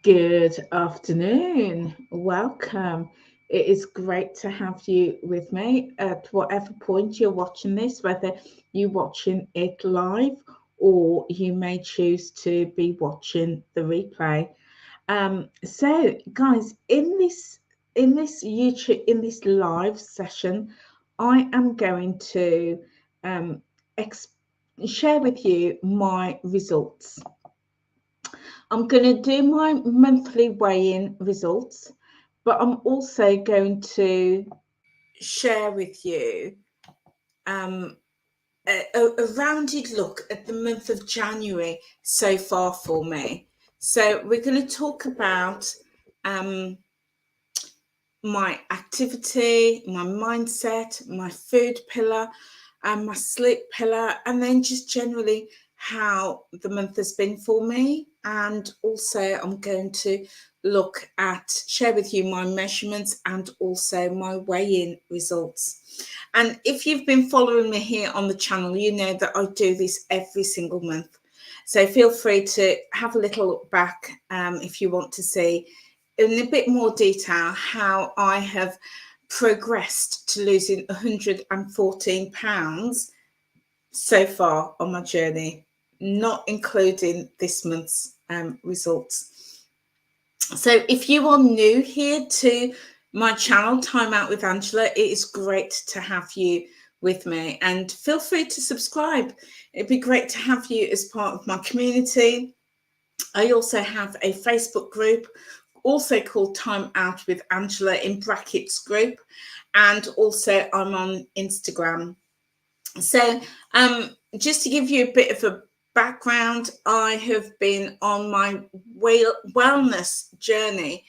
Good afternoon. Welcome. It is great to have you with me at whatever point you're watching this, whether you're watching it live or you may choose to be watching the replay. So guys, in this YouTube in this live session, I am going to um, ex- share with you my results. I'm going to do my monthly weigh-in results, but I'm also going to share with you um, a rounded look at the month of January so far for me. So we're going to talk about um, my activity, my mindset, my food pillar, and my sleep pillar, and then just generally how the month has been for me. And also I'm going to share with you my measurements and also my weigh-in results. And if you've been following me here on the channel, you know that I do this every single month. So feel free to have a little look back if you want to see in a bit more detail how I have progressed to losing 114 pounds so far on my journey, not including this month's results. So if you are new here to my channel, Time Out with Angela, it is great to have you with me, and feel free to subscribe. It'd be great to have you as part of my community. I also have a Facebook group also called Time Out with Angela in brackets group, and also I'm on Instagram. So just to give you a bit of a background, I have been on my wellness journey,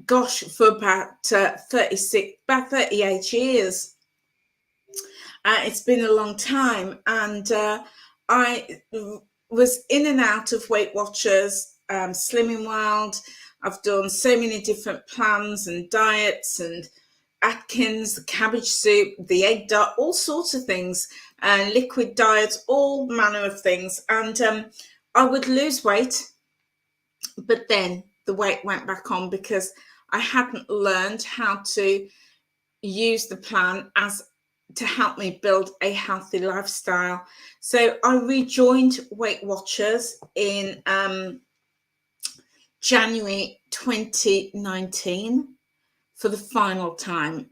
gosh, for about 38 years. It's been a long time, and I was in and out of Weight Watchers, Slimming World. I've done so many different plans and diets, and Atkins, the cabbage soup, the egg diet, all sorts of things, liquid diets, all manner of things. And I would lose weight, but then the weight went back on because I hadn't learned how to use the plan as to help me build a healthy lifestyle. So I rejoined Weight Watchers in January 2019 for the final time.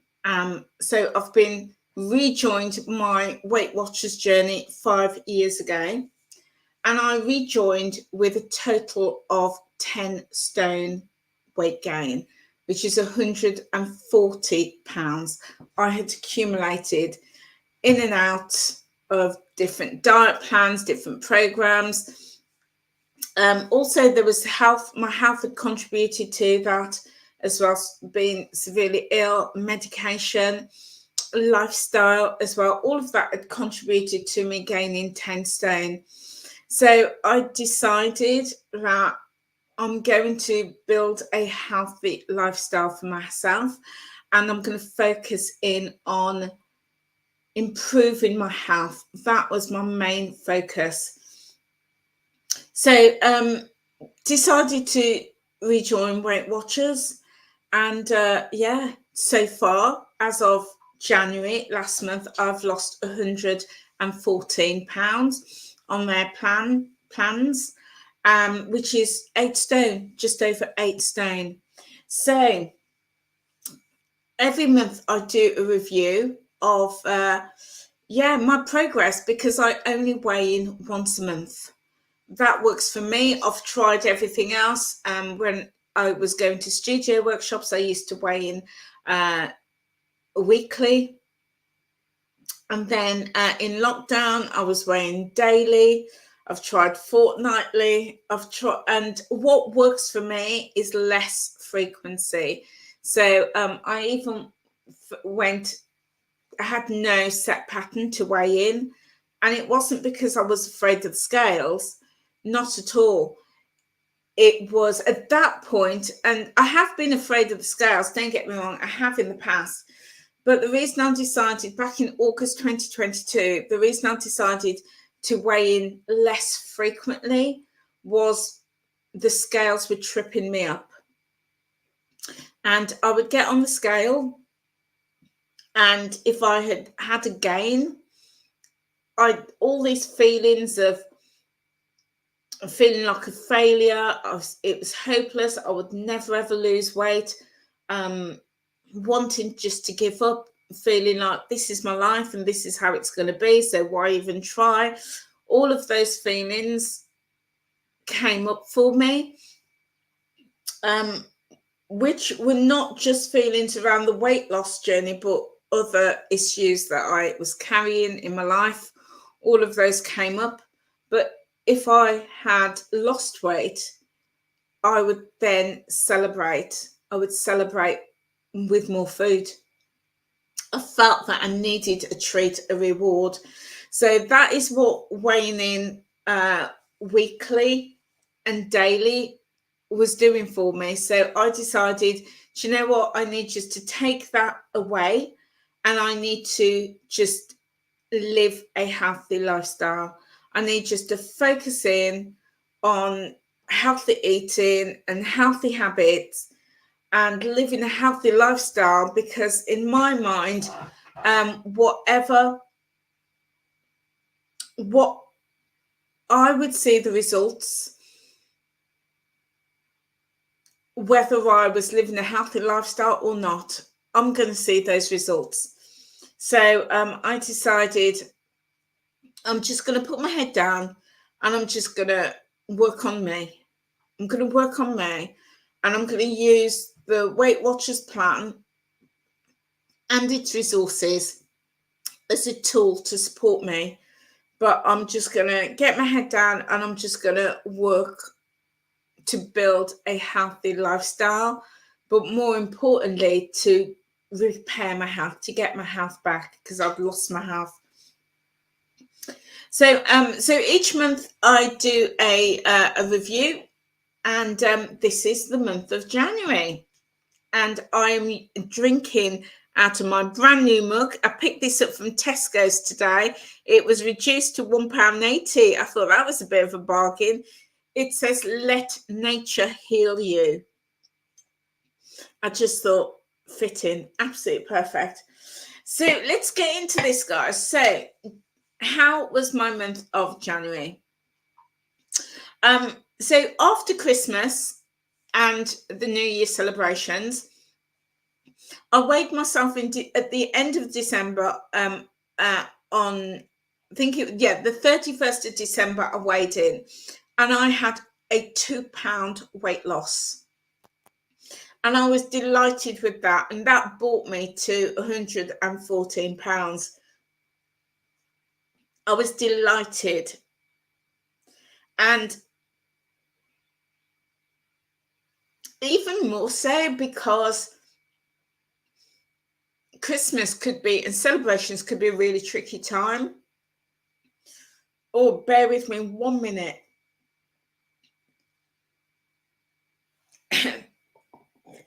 So I've been rejoined my Weight Watchers journey 5 years ago, and I rejoined with a total of 10 stone weight gain, which is 140 pounds. I had accumulated in and out of different diet plans, different programs. Also, there was health. My health had contributed to that as well, being severely ill, medication, lifestyle as well. All of that had contributed to me gaining 10 stone. So I decided that I'm going to build a healthy lifestyle for myself, and I'm going to focus in on improving my health. That was my main focus. So decided to rejoin Weight Watchers, and so far as of January last month, I've lost 114 pounds on their plans, which is 8 stone, just over 8 stone. So every month I do a review of my progress, because I only weigh in once a month. That works for me. I've tried everything else. When I was going to studio workshops, I used to weigh in weekly, and then in lockdown I was weighing daily. I've tried fortnightly. And what works for me is less frequency. So I even I had no set pattern to weigh in, and it wasn't because I was afraid of the scales, not at all. It was at that point, and I have been afraid of the scales, don't get me wrong, I have in the past, but the reason I decided back in August 2022, the reason I decided to weigh in less frequently was the scales were tripping me up. And I would get on the scale, and if I had a gain, all these feelings of feeling like a failure. It was hopeless. I would never ever lose weight. Wanting just to give up, feeling like this is my life and this is how it's going to be, so why even try? All of those feelings came up for me, which were not just feelings around the weight loss journey, but other issues that I was carrying in my life. All of those came up. But if I had lost weight, I would then celebrate. I would celebrate with more food. I felt that I needed a treat, a reward. So that is what weighing in weekly and daily was doing for me. So I decided, do you know what? I need just to take that away, and I need to just live a healthy lifestyle. I need just to focus in on healthy eating and healthy habits and living a healthy lifestyle, because in my mind, what I would see the results, whether I was living a healthy lifestyle or not, I'm going to see those results. So I decided I'm just going to put my head down and I'm just going to work on me. I'm going to work on me, and I'm going to use the Weight Watchers plan and its resources as a tool to support me. But I'm just going to get my head down and I'm just going to work to build a healthy lifestyle, but more importantly, to repair my health, to get my health back, because I've lost my health. So each month I do a review, and this is the month of January, and I'm drinking out of my brand new mug. I picked this up from Tesco's today. It was reduced to £1.80. I thought that was a bit of a bargain. It says, "Let nature heal you." I just thought, fitting, absolutely perfect. So let's get into this, guys. So how was my month of January? So after Christmas and the New Year celebrations, I weighed myself at the end of December, on, I think the 31st of December, I weighed in, and I had a 2-pound weight loss. And I was delighted with that. And that brought me to 114 pounds. I was delighted. And even more so because Christmas could be, and celebrations could be, a really tricky time. Oh, bear with me 1 minute.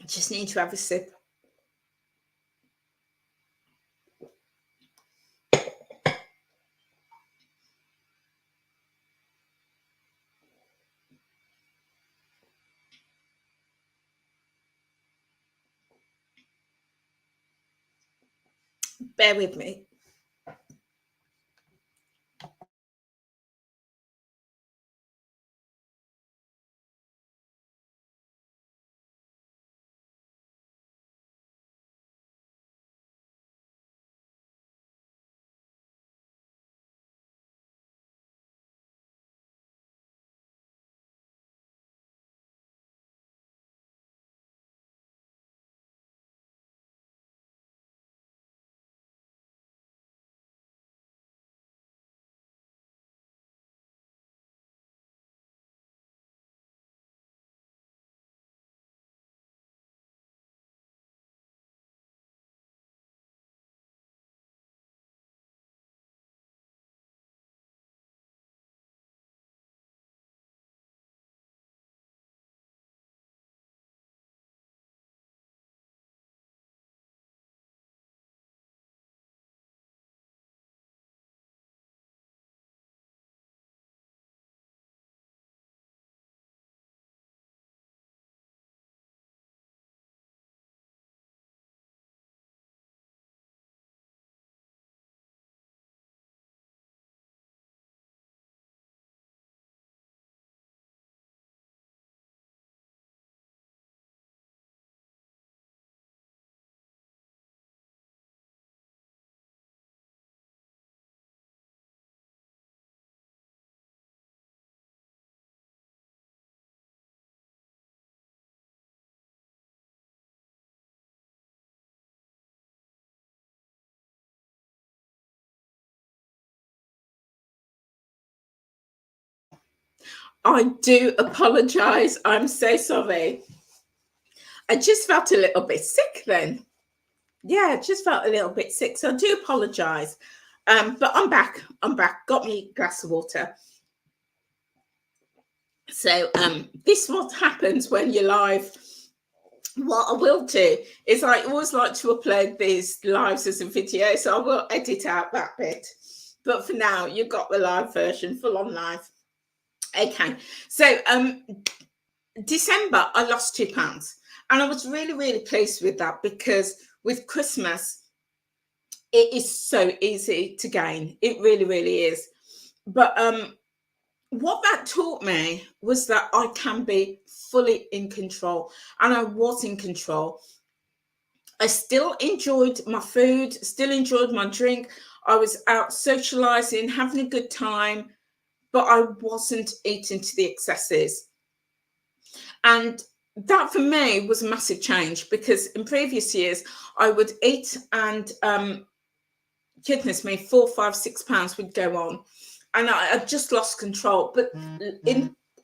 Just need to have a sip. Bear with me. I do apologise. I'm so sorry. I just felt a little bit sick then. Yeah, just felt a little bit sick. So I do apologise. But I'm back. I'm back. Got me a glass of water. So this is what happens when you're live. What I will do is I always like to upload these lives as a video, so I will edit out that bit. But for now, you've got the live version, full on live. Okay, so December, I lost £2. And I was really, really pleased with that, because with Christmas, it is so easy to gain. It really, really is. But what that taught me was that I can be fully in control, and I was in control. I still enjoyed my food, still enjoyed my drink. I was out socializing, having a good time, but I wasn't eating to the excesses. And that for me was a massive change, because in previous years I would eat and goodness me, 4, 5, 6 pounds would go on, and I just lost control. But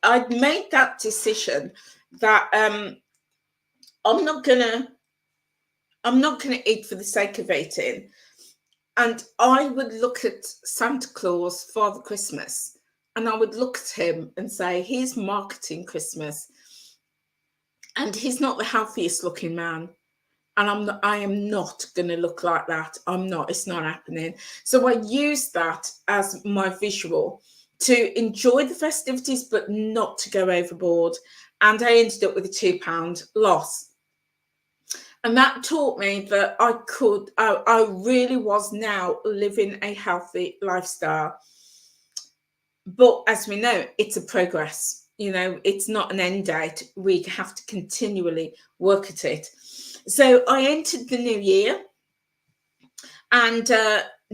I'd made that decision that I'm not gonna eat for the sake of eating. And I would look at Santa Claus, Father Christmas, and I would look at him and say, he's marketing Christmas, and he's not the healthiest looking man. And I am not going to look like that. I'm not. It's not happening. So I used that as my visual to enjoy the festivities, but not to go overboard. And I ended up with a £2 loss. And that taught me that I really was now living a healthy lifestyle. But as we know, it's a progress. You know, it's not an end date. We have to continually work at it. So I entered the new year, and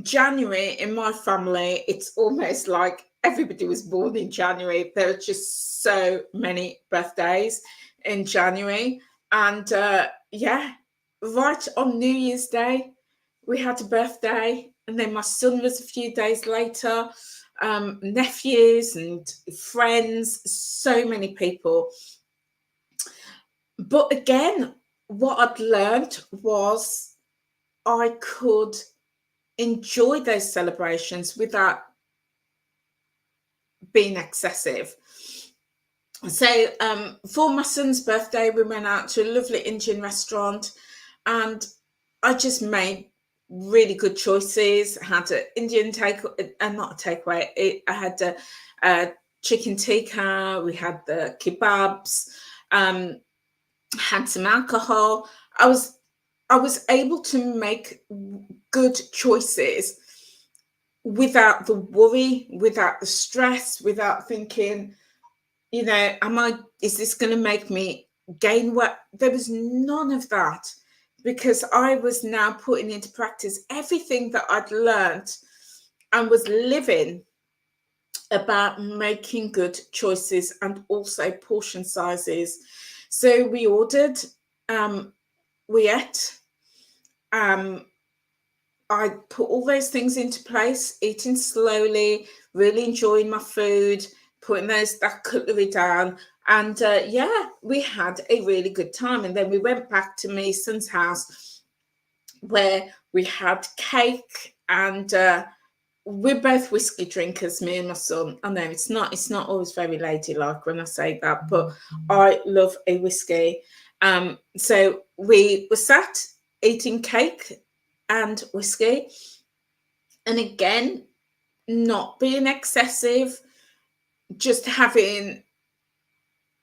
January in my family, it's almost like everybody was born in January. There are just so many birthdays in January. And yeah, right on New Year's Day, we had a birthday. And then my son was a few days later, nephews and friends, so many people. But again, what I'd learned was I could enjoy those celebrations without being excessive. So for my son's birthday, we went out to a lovely Indian restaurant, and I just made really good choices. I had an Indian not a takeaway. I had a chicken tikka. We had the kebabs. Had some alcohol. I was able to make good choices without the worry, without the stress, without thinking, you know, is this going to make me gain weight? There was none of that, because I was now putting into practice everything that I'd learned and was living about making good choices, and also portion sizes. So we ordered, we ate, I put all those things into place, eating slowly, really enjoying my food, putting that cutlery down. And yeah, we had a really good time. And then we went back to my son's house, where we had cake, and we're both whiskey drinkers, me and my son. I know it's not always very ladylike when I say that, but I love a whiskey. So we were sat eating cake and whiskey, and again, not being excessive, just having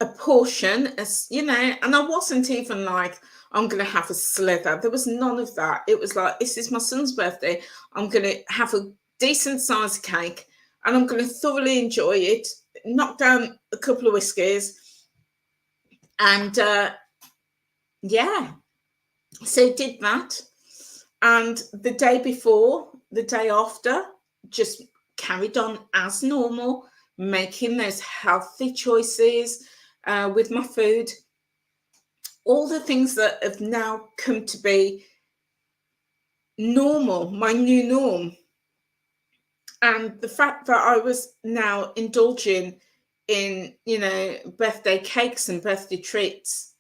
a portion, as you know. And I wasn't even like, I'm going to have a slither. There was none of that. It was like, this is my son's birthday. I'm going to have a decent sized cake, and I'm going to thoroughly enjoy it, knock down a couple of whiskies, and yeah, so did that. And the day before, the day after, just carried on as normal, making those healthy choices with my food. All the things that have now come to be normal, my new norm. And the fact that I was now indulging in, you know, birthday cakes and birthday treats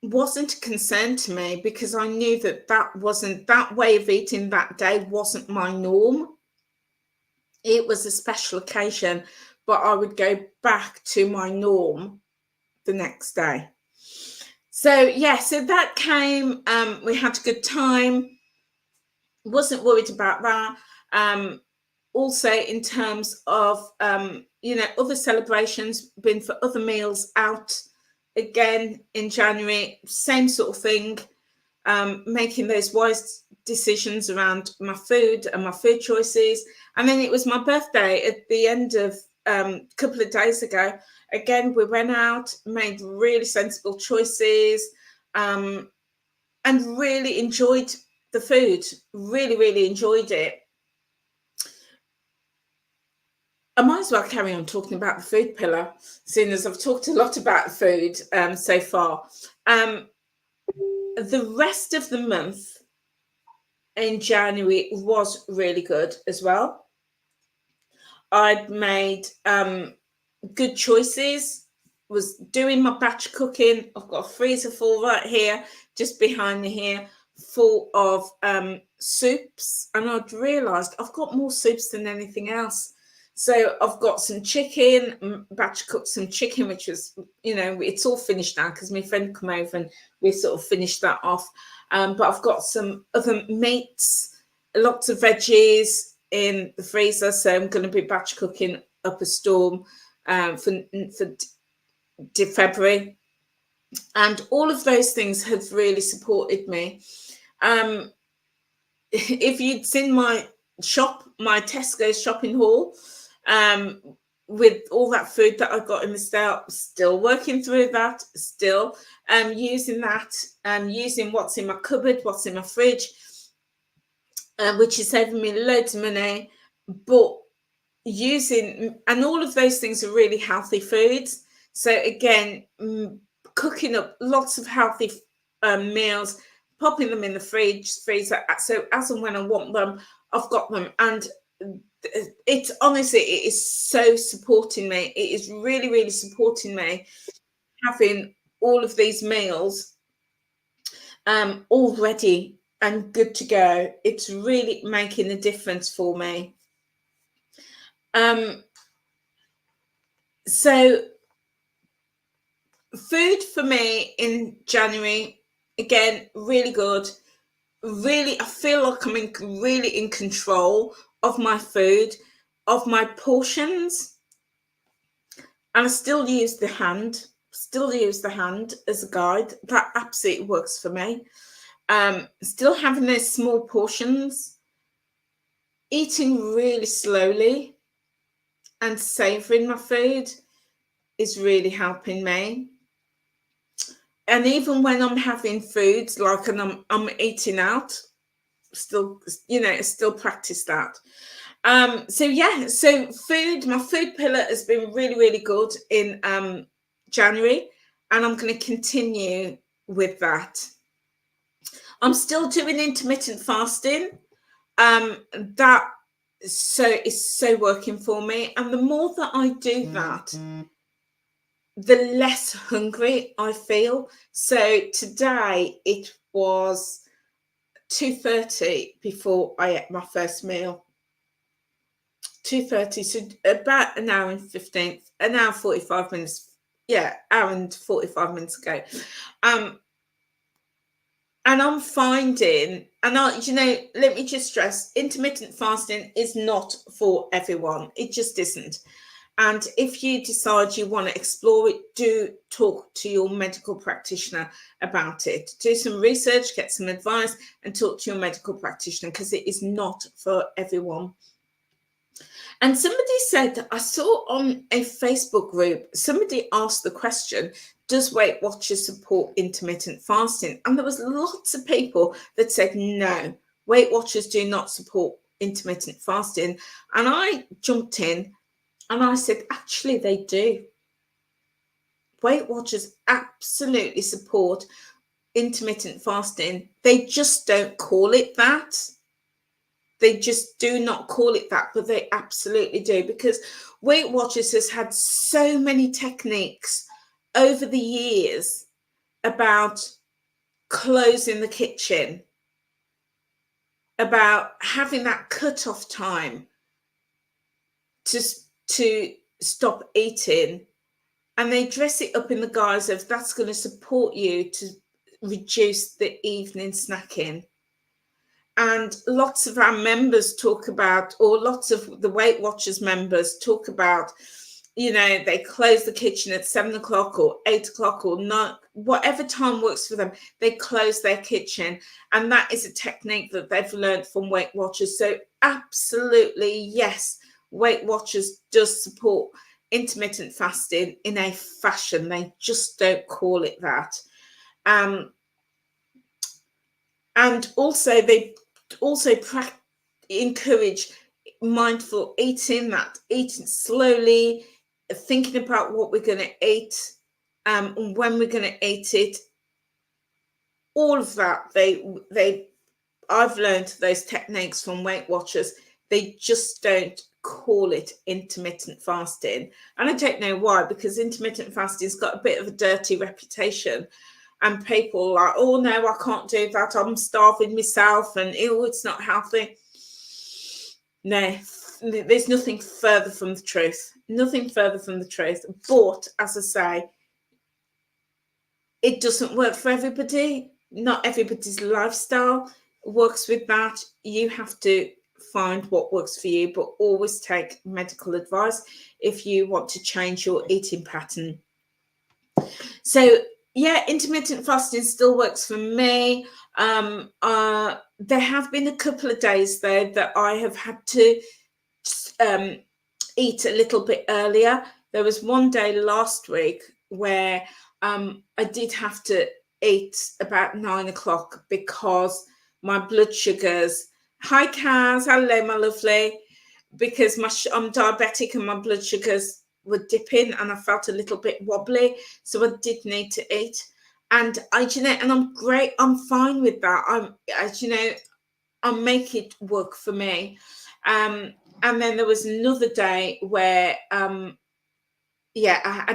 wasn't a concern to me, because I knew that that way of eating that day wasn't my norm. It was a special occasion, but I would go back to my norm the next day. So yeah, so that came, we had a good time, wasn't worried about that. Also in terms of, you know, other celebrations, been for other meals out again in January, same sort of thing, making those wise decisions around my food and my food choices. And then it was my birthday at the end of a couple of days ago. Again, we went out, made really sensible choices, and really enjoyed the food. Really, really enjoyed it. I might as well carry on talking about the food pillar, seeing as I've talked a lot about food so far. The rest of the month in January was really good as well. I'd made good choices, was doing my batch cooking. I've got a freezer full right here, just behind me here, full of soups. And I'd realised I've got more soups than anything else. So I've got some chicken, batch cooked some chicken, which was, you know, it's all finished now because my friend come over and we sort of finished that off. But I've got some other meats, lots of veggies in the freezer. So I'm going to be batch cooking up a storm for February. And all of those things have really supported me. If you'd seen my Tesco's shopping haul, with all that food that I got in the start, still working through that, still using that, using what's in my cupboard, what's in my fridge, which is saving me loads of money, but using, and all of those things are really healthy foods. So again, cooking up lots of healthy meals, popping them in the freezer, so as and when I want them, I've got them. And it's honestly, it is so supporting me. It is really, really supporting me, having all of these meals all ready and good to go. It's really making a difference for me. So food for me in January, again, really good. Really, I feel like I'm really in control of my food, of my portions. And I still use the hand as a guide. That absolutely works for me. Still having those small portions, eating really slowly and savouring my food is really helping me. And even when I'm having foods, like, and I'm eating out, still, you know, still practice that. So yeah, so my food pillar has been really, really good in January, and I'm going to continue with that. I'm still doing intermittent fasting. That is so working for me, and the more that I do that, the less hungry I feel. So today it was 2:30 before I ate my first meal. 2:30, so about an hour and 15, an hour 45 minutes. Yeah, hour and 45 minutes ago. And I'm finding, and you know, let me just stress, intermittent fasting is not for everyone. It just isn't. And if you decide you want to explore it, do talk to your medical practitioner about it. Do some research, get some advice, and talk to your medical practitioner, because it is not for everyone. And somebody said, I saw on a Facebook group, somebody asked the question, does Weight Watchers support intermittent fasting? And there was lots of people that said, no, Weight Watchers do not support intermittent fasting. And I jumped in and I said, actually, they do. Weight Watchers absolutely support intermittent fasting. They just don't call it that. They just do not call it that, but they absolutely do, because Weight Watchers has had so many techniques over the years about closing the kitchen, about having that cut-off time to stop eating, and they dress it up in the guise of that's going to support you to reduce the evening snacking. And lots of our members talk about, or lots of the Weight Watchers members talk about, you know, they close the kitchen at 7 o'clock or 8 o'clock or not, whatever time works for them, they close their kitchen. And that is a technique that they've learned from Weight Watchers. So absolutely, yes, Weight Watchers does support intermittent fasting in a fashion. They just don't call it that. And also they also encourage mindful eating, that eating slowly, thinking about what we're going to eat, and when we're going to eat it. All of that, I've learned those techniques from Weight Watchers. They just don't call it intermittent fasting, and I don't know why, because intermittent fasting's got a bit of a dirty reputation. And people are like, oh no, I can't do that, I'm starving myself, and ew, it's not healthy. No, there's nothing further from the truth. Nothing further from the truth. But as I say, it doesn't work for everybody. Not everybody's lifestyle works with that. You have to find what works for you, but always take medical advice if you want to change your eating pattern. So yeah, intermittent fasting still works for me. There have been a couple of days though that I have had to eat a little bit earlier. There was one day last week where I did have to eat about 9 o'clock because my blood sugars, hi Kaz, hello my lovely, because I'm diabetic and my blood sugars were dipping and I felt a little bit wobbly, so I did need to eat. And and I'm great, I'm fine with that. I'll make it work for me. And then there was another day where I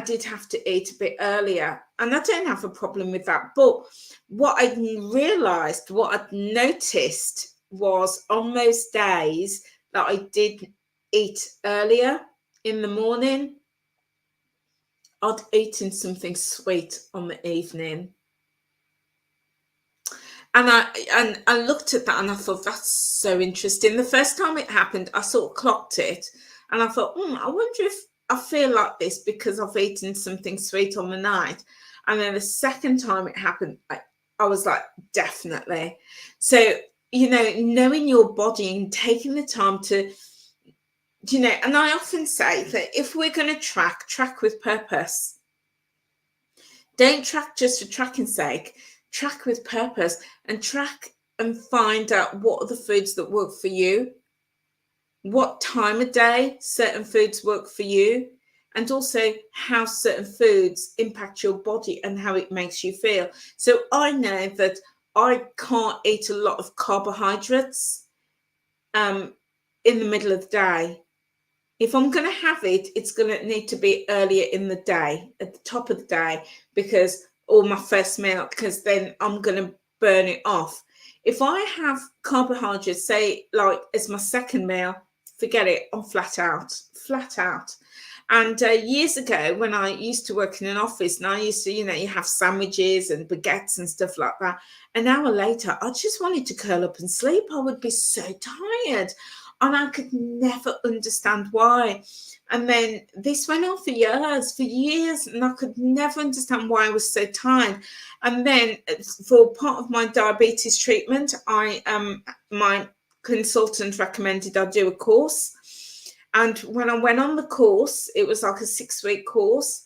did have to eat a bit earlier, and I don't have a problem with that. But what I realized, what I'd noticed was on those days that I did eat earlier in the morning, I'd eaten something sweet on the evening. And I looked at that and I thought, that's so interesting. The first time it happened, I sort of clocked it and I thought, I wonder if I feel like this because I've eaten something sweet on the night. And then the second time it happened, I was like, definitely. So, knowing your body and taking the time to, and I often say that if we're going to track with purpose. Don't track just for tracking's sake. Track with purpose, and track and find out what are the foods that work for you, what time of day certain foods work for you, and also how certain foods impact your body and how it makes you feel. So I know that I can't eat a lot of carbohydrates in the middle of the day. If I'm going to have it, it's going to need to be earlier in the day, at the top of the day, or my first meal, because then I'm going to burn it off. If I have carbohydrates, say like as my second meal, forget it, I'm flat out. And years ago, when I used to work in an office, and I used to, you have sandwiches and baguettes and stuff like that. An hour later, I just wanted to curl up and sleep. I would be so tired. And I could never understand why. And then this went on for years, and I could never understand why I was so tired. And then for part of my diabetes treatment, my consultant recommended I do a course. And when I went on the course, it was like a 6-week course.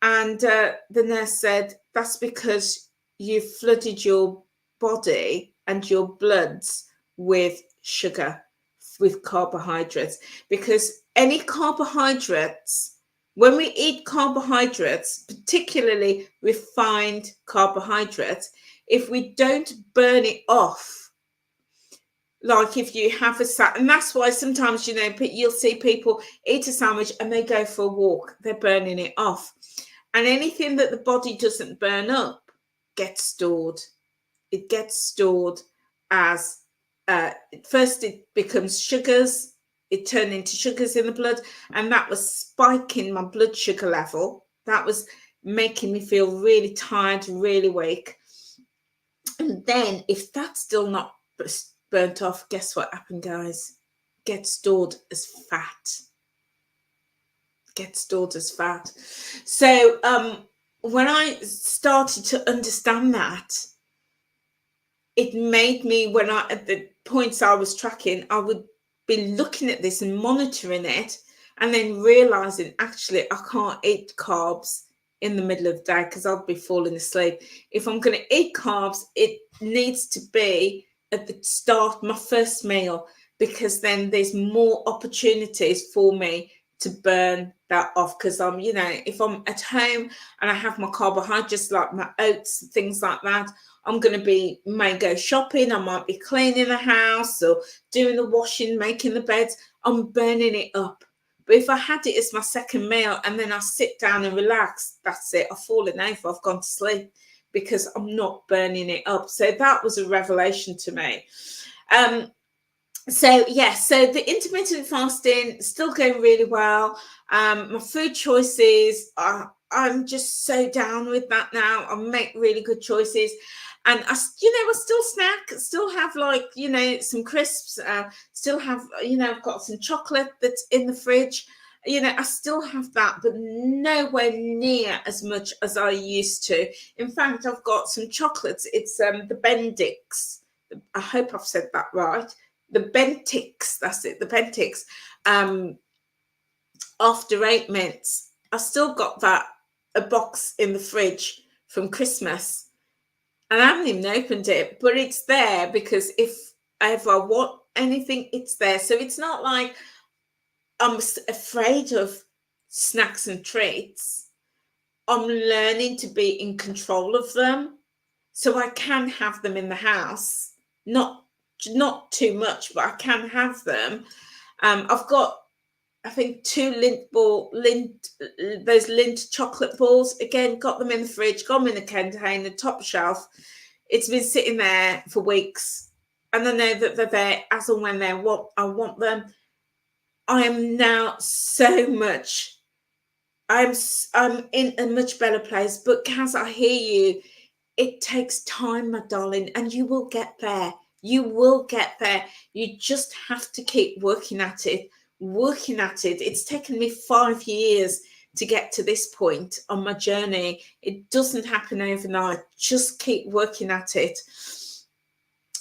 And the nurse said, that's because you flooded your body and your bloods with sugar, with carbohydrates, because any carbohydrates, when we eat carbohydrates, particularly refined carbohydrates, if we don't burn it off, like if you have and that's why sometimes, you know, you'll see people eat a sandwich and they go for a walk, they're burning it off. And anything that the body doesn't burn up gets stored. It gets stored as, first it becomes sugars, it turned into sugars in the blood, and that was spiking my blood sugar level. That was making me feel really tired, really weak. And then if that's still not burnt off, guess what happened, guys? Gets stored as fat. Gets stored as fat. So when I started to understand that, it made me, when I, at the points I was tracking, I would be looking at this and monitoring it, and then realizing, actually, I can't eat carbs in the middle of the day because I'll be falling asleep. If I'm going to eat carbs, it needs to be at the start, my first meal, because then there's more opportunities for me to burn that off. Because I'm, you know, if I'm at home and I have my carbohydrates like my oats, things like that, I'm going to be, may go shopping, I might be cleaning the house or doing the washing, making the beds, I'm burning it up. But if I had it as my second meal and then I sit down and relax, that's it. I've fallen over, I've gone to sleep because I'm not burning it up. So that was a revelation to me. So yes, so the intermittent fasting still going really well. My food choices, I'm just so down with that now. I make really good choices. And I still snack, still have, like, you know, some crisps, still have, you know, I've got some chocolate that's in the fridge. You know, I still have that, but nowhere near as much as I used to. In fact, I've got some chocolates. It's the Bendix. I hope I've said that right. The Bentix, that's it, the Bentix. After 8 minutes, I still got that, a box in the fridge from Christmas. And I haven't even opened it, but it's there because if I ever want anything, it's there. So it's not like I'm afraid of snacks and treats. I'm learning to be in control of them. So I can have them in the house, not too much, but I can have them. I've got, I think, 2 those Lindt chocolate balls. Again, got them in the fridge, got them in the container, top shelf. It's been sitting there for weeks, and I know that they're there as and when I want them. I am now so much. I'm in a much better place. But Kaz, I hear you. It takes time, my darling, and you will get there. You will get there. You just have to keep working at it. It's taken me 5 years to get to this point on my journey. It doesn't happen overnight. Just keep working at it.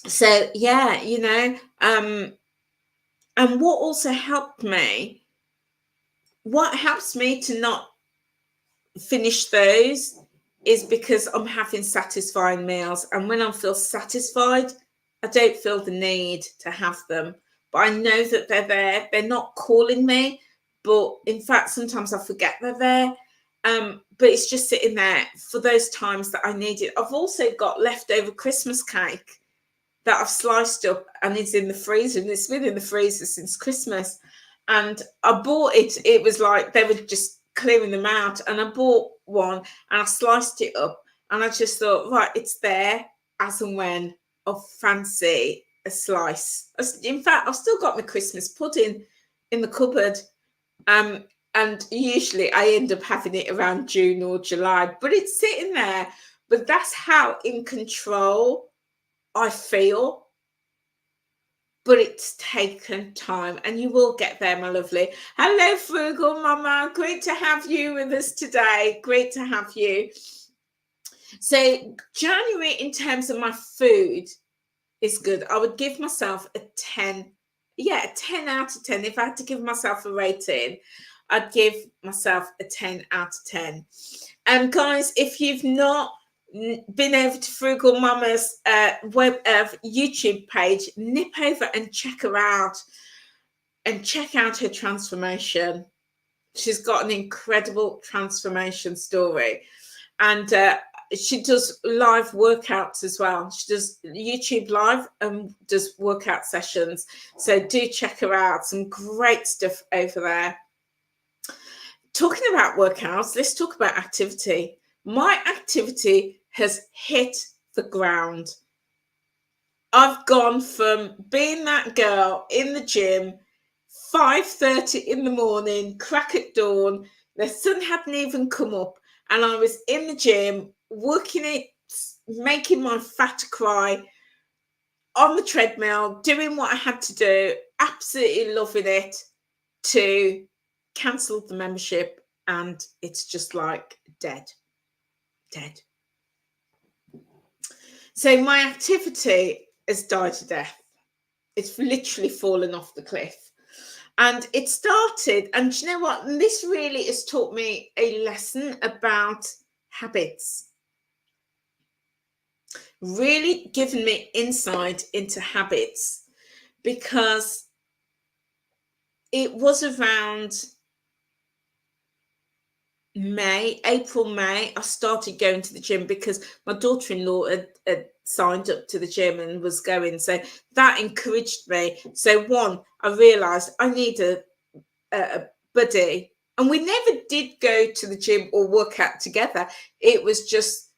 So yeah, you know, and what also helped me, what helps me to not finish those is because I'm having satisfying meals, and when I feel satisfied, I don't feel the need to have them. But I know that they're there. They're not calling me, but in fact, sometimes I forget they're there. But it's just sitting there for those times that I need it. I've also got leftover Christmas cake that I've sliced up and it's in the freezer, and it's been in the freezer since Christmas. And I bought it. It was like they were just clearing them out, and I bought one and I sliced it up, and I just thought, right, it's there as and when I fancy a slice. In fact, I've still got my Christmas pudding in the cupboard, and usually I end up having it around June or July, but it's sitting there. But that's how in control I feel. But it's taken time, and you will get there, my lovely. Hello, Frugal Mama. Great to have you with us today. Great to have you. So January, in terms of my food, is good. I would give myself a 10. Yeah, a 10 out of 10. If I had to give myself a rating, I'd give myself a 10 out of 10. And guys, if you've not been over to Frugal Mama's YouTube page, nip over and check her out and check out her transformation. She's got an incredible transformation story, and she does live workouts as well. She does YouTube live and does workout sessions. So do check her out. Some great stuff over there. Talking about workouts, let's talk about activity. My activity has hit the ground. I've gone from being that girl in the gym, 5:30 in the morning, crack at dawn, the sun hadn't even come up, and I was in the gym, working it, making my fat cry, on the treadmill, doing what I had to do, absolutely loving it, to cancel the membership, and it's just like dead. So my activity has died to death. It's literally fallen off the cliff. And it started, and you know what? This really has taught me a lesson about habits. Really given me insight into habits, because it was around April, May, I started going to the gym because my daughter-in-law had signed up to the gym and was going. So that encouraged me. So one, I realised I need a buddy. And we never did go to the gym or work out together. It was just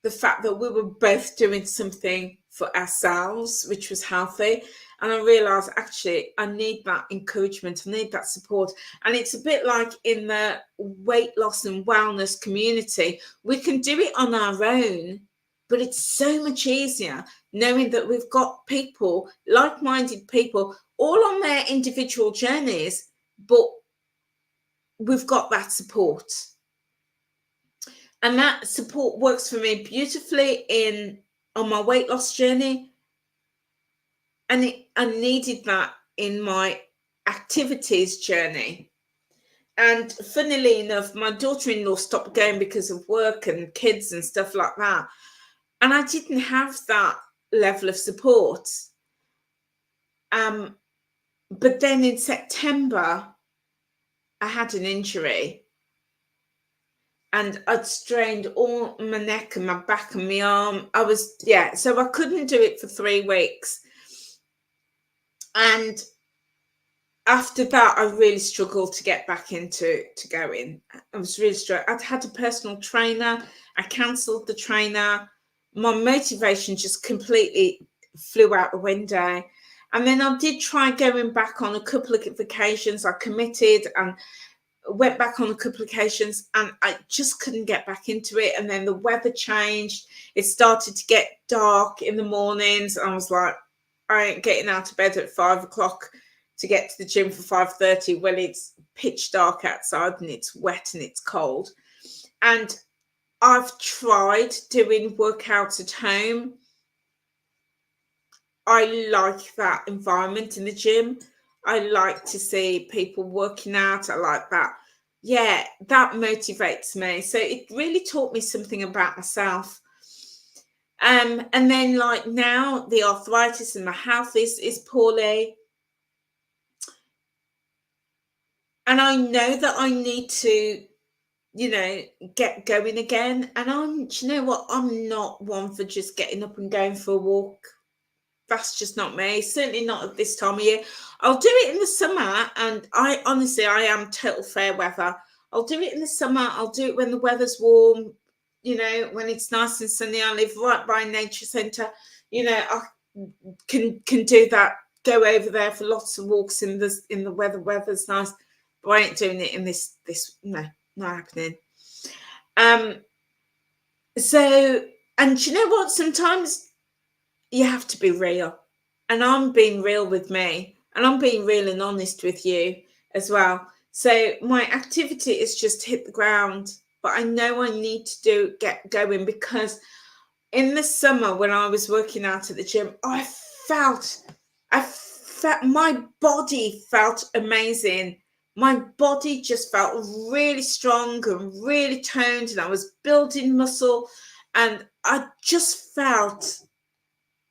the fact that we were both doing something for ourselves, which was healthy. And I realised, actually, I need that encouragement. I need that support. And it's a bit like in the weight loss and wellness community. We can do it on our own, but it's so much easier knowing that we've got people, like-minded people, all on their individual journeys, but we've got that support. And that support works for me beautifully on my weight loss journey. And I needed that in my activities journey. And funnily enough, my daughter-in-law stopped going because of work and kids and stuff like that. And I didn't have that level of support. But then in September, I had an injury. And I'd strained all my neck and my back and my arm. So I couldn't do it for 3 weeks. And after that, I really struggled to get back into going. I was really struggling. I'd had a personal trainer. I cancelled the trainer. My motivation just completely flew out the window. And then I did try going back on a couple of occasions. I committed and went back on a couple of occasions, and I just couldn't get back into it. And then the weather changed. It started to get dark in the mornings. I was like, I ain't getting out of bed at 5 o'clock to get to the gym for 5:30 when it's pitch dark outside and it's wet and it's cold. And I've tried doing workouts at home. I like that environment in the gym. I like to see people working out. I like that. Yeah, that motivates me. So it really taught me something about myself. And then like now the arthritis and my health is poorly. And I know that I need to, get going again. And do you know what? I'm not one for just getting up and going for a walk. That's just not me. Certainly not at this time of year. I'll do it in the summer. And I am total fair weather. I'll do it in the summer. I'll do it when the weather's warm, when it's nice and sunny. I live right by a nature centre. I can do that. Go over there for lots of walks in the weather. Weather's nice. But I ain't doing it in this. No, not happening. So, and you know what? Sometimes you have to be real. And I'm being real with me. And I'm being real and honest with you as well. So my activity has just hit the ground. But I know I need to get going, because in the summer when I was working out at the gym, I felt my body felt amazing. My body just felt really strong and really toned, and I was building muscle, and I just felt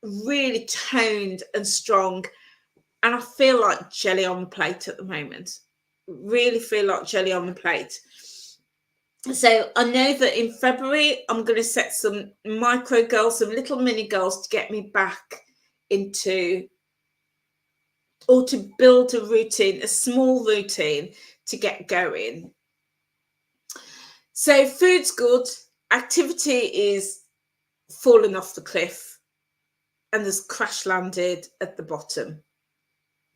really toned and strong. And I feel like jelly on the plate at the moment. Really feel like jelly on the plate. So I know that in February, I'm going to set some micro goals, some little mini goals to get me back into, or to build a routine, a small routine to get going. So food's good. Activity is fallen off the cliff and has crash landed at the bottom,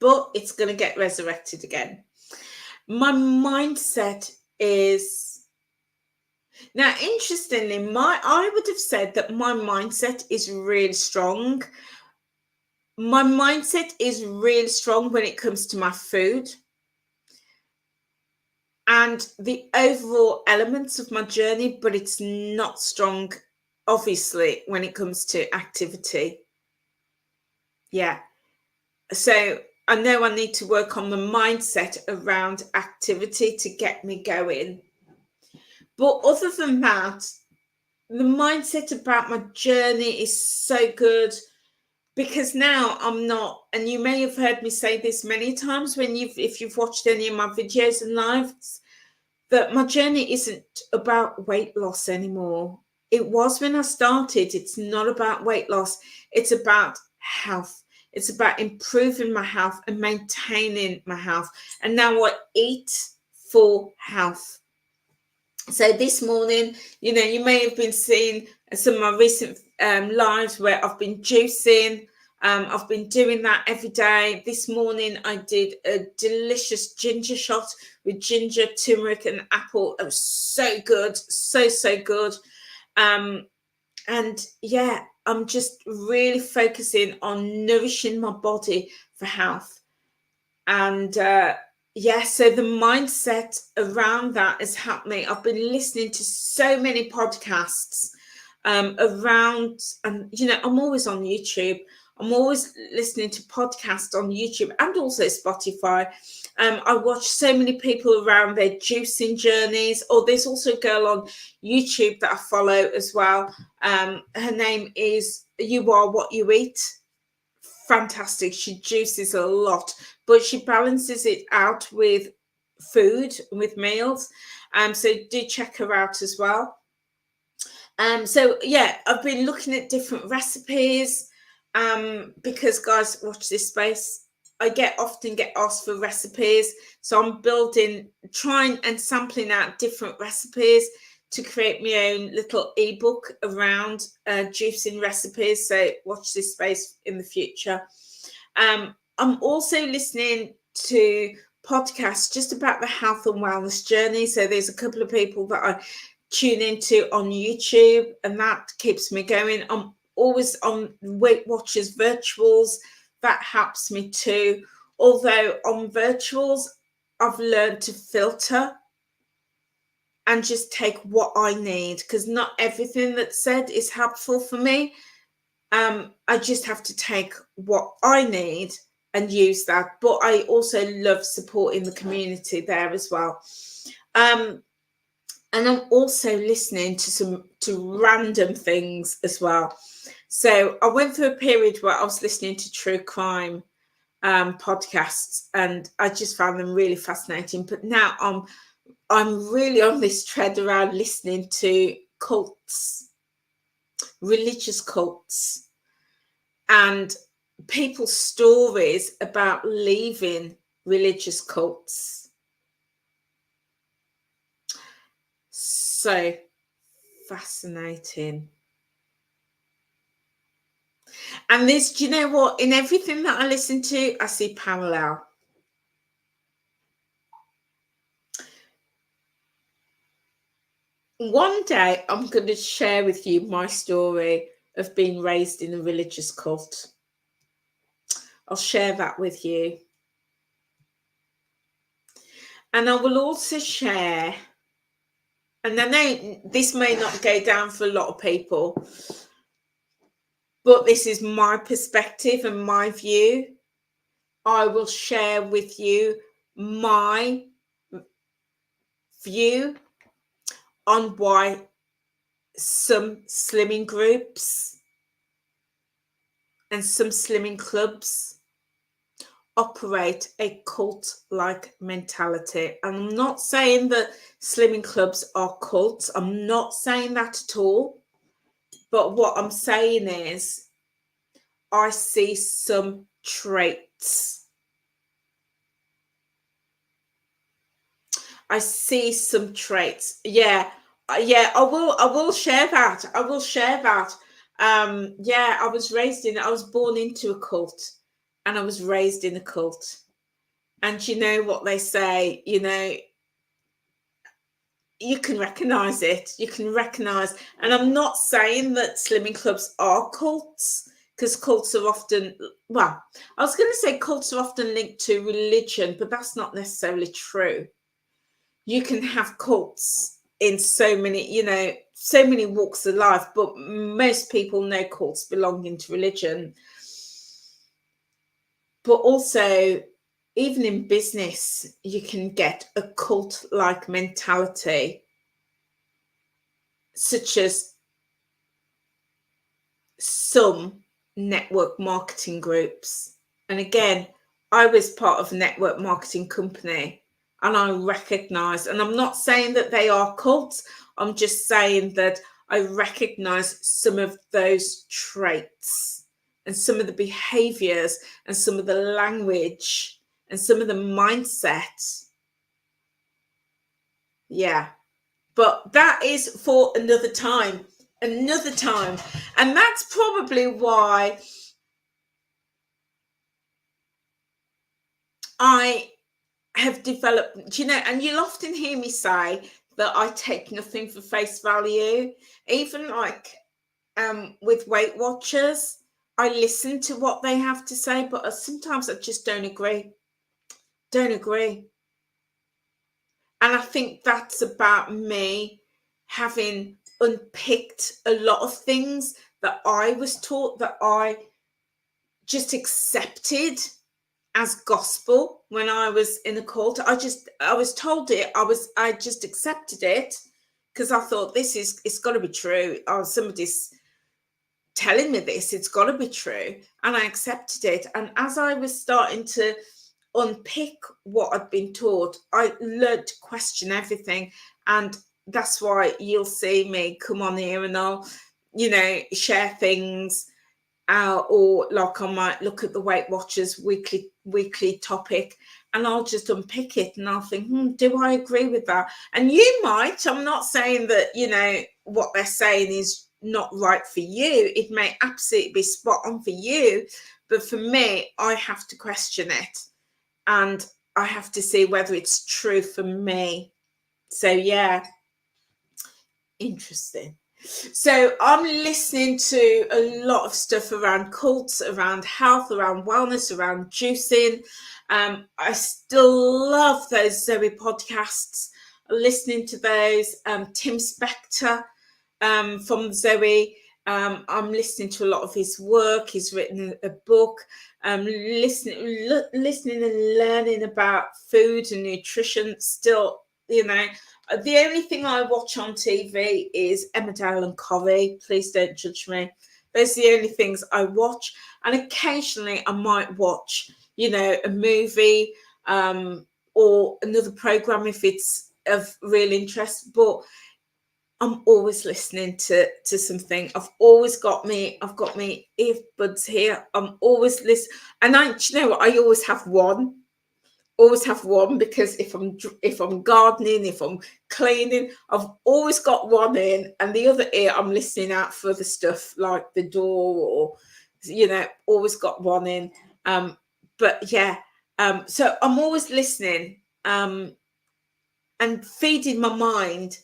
but it's going to get resurrected again. My mindset is, now interestingly, I would have said that my mindset is really strong. My mindset is really strong when it comes to my food and the overall elements of my journey, but it's not strong, obviously, when it comes to activity. Yeah. So I know I need to work on the mindset around activity to get me going. But other than that, the mindset about my journey is so good, because now I'm not, and you may have heard me say this many times if you've watched any of my videos and lives, that my journey isn't about weight loss anymore. It was when I started. It's not about weight loss. It's about health. It's about improving my health and maintaining my health. And now I eat for health. So this morning, you know, you may have been seeing some of my recent lives where I've been juicing. I've been doing that every day. This morning, I did a delicious ginger shot with ginger, turmeric, and apple. It was so good, so good. And yeah, I'm just really focusing on nourishing my body for health. And yeah, so the mindset around that has helped me. I've been listening to so many podcasts around, and you know, I'm always on YouTube. I'm always listening to podcasts on YouTube and also Spotify. I watch so many people around their juicing journeys. Or there's also a girl on YouTube that I follow as well. Her name is You Are What You Eat. Fantastic. She juices a lot, but she balances it out with food, with meals. So do check her out as well. So yeah, I've been looking at different recipes, because guys, watch this space. I often get asked for recipes, so I'm trying and sampling out different recipes to create my own little ebook around juicing recipes. So watch this space in the future. I'm also listening to podcasts just about the health and wellness journey. So there's a couple of people that I tune into on YouTube, and that keeps me going. I'm always on Weight Watchers virtuals. That helps me too. Although on virtuals, I've learned to filter and just take what I need, because not everything that's said is helpful for me. I just have to take what I need and use that. But I also love supporting the community there as well. And I'm also listening to random things as well. So I went through a period where I was listening to true crime podcasts, and I just found them really fascinating. But now I'm really on this tread around listening to cults, religious cults, and people's stories about leaving religious cults. So fascinating. And this, do you know what? In everything that I listen to, I see parallel. One day, I'm going to share with you my story of being raised in a religious cult. I'll share that with you. And I will also share, and I know this may not go down for a lot of people, but this is my perspective and my view. I will share with you my view on why some slimming groups and some slimming clubs operate a cult-like mentality. And I'm not saying that slimming clubs are cults. I'm not saying that at all. But what I'm saying is I see some traits. I see some traits. Yeah, I will share that. I will share that. Yeah, I was born into a cult, and I was raised in a cult. And you know what they say, you know, you can recognize it. You can recognize, and I'm not saying that slimming clubs are cults, because cults are often, well, I was going to say cults are often linked to religion, but that's not necessarily true. You can have cults in so many, you know, so many walks of life, but most people know cults belonging to religion. But also, even in business, you can get a cult-like mentality, such as some network marketing groups. And again, I was part of a network marketing company, and I recognize, and I'm not saying that they are cults, I'm just saying that I recognize some of those traits and some of the behaviors and some of the language and some of the mindset. Yeah. But that is for another time. Another time. And that's probably why I have developed, you know, and you'll often hear me say that I take nothing for face value. Even like with Weight Watchers, I listen to what they have to say, but sometimes I just don't agree. Don't agree. And I think that's about me having unpicked a lot of things that I was taught, that I just accepted as gospel when I was in a cult. I was told it. I just accepted it because I thought it's got to be true. Oh, somebody's telling me this, it's got to be true. And I accepted it. And as I was starting to unpick what I'd been taught, I learned to question everything. And that's why you'll see me come on here and I'll, you know, share things, or like I might look at the Weight Watchers weekly topic, and I'll just unpick it and I'll think, do I agree with that? And you might. I'm not saying that, you know, what they're saying is not right for you. It may absolutely be spot on for you, but for me, I have to question it, and I have to see whether it's true for me. So yeah, interesting. So I'm listening to a lot of stuff around cults, around health, around wellness, around juicing. I still love those Zoe podcasts, listening to those. Tim Spector from Zoe. I'm listening to a lot of his work. He's written a book. Listening and learning about food and nutrition. Still, you know, the only thing I watch on TV is Emmerdale and Corrie. Please don't judge me. Those are the only things I watch. And occasionally I might watch, you know, a movie or another program if it's of real interest. But I'm always listening to something. I've got me earbuds here. I'm always listening. And you know what? I always have one. Because if I'm gardening, if I'm cleaning, I've always got one in, and the other ear I'm listening out for the stuff like the door, or, you know, always got one in. But yeah, so I'm always listening and feeding my mind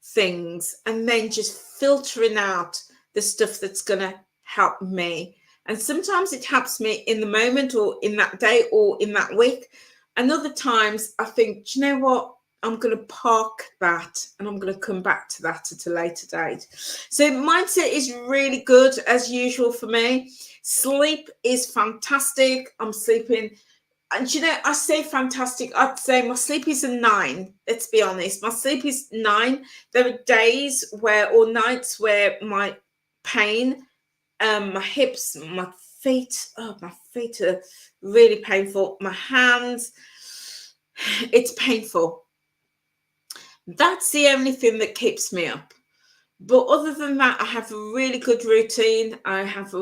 things, and then just filtering out the stuff that's gonna help me. And sometimes it helps me in the moment, or in that day, or in that week. And other times I think, do you know what? I'm going to park that and I'm going to come back to that at a later date. So mindset is really good as usual for me. Sleep is fantastic. I'm sleeping. And you know, I say fantastic. I'd say my sleep is a 9. Let's be honest. My sleep is 9. There are days or nights where my pain, my hips, my feet, oh, my feet are really painful. My hands, it's painful. That's the only thing that keeps me up. But other than that, I have a really good routine. I have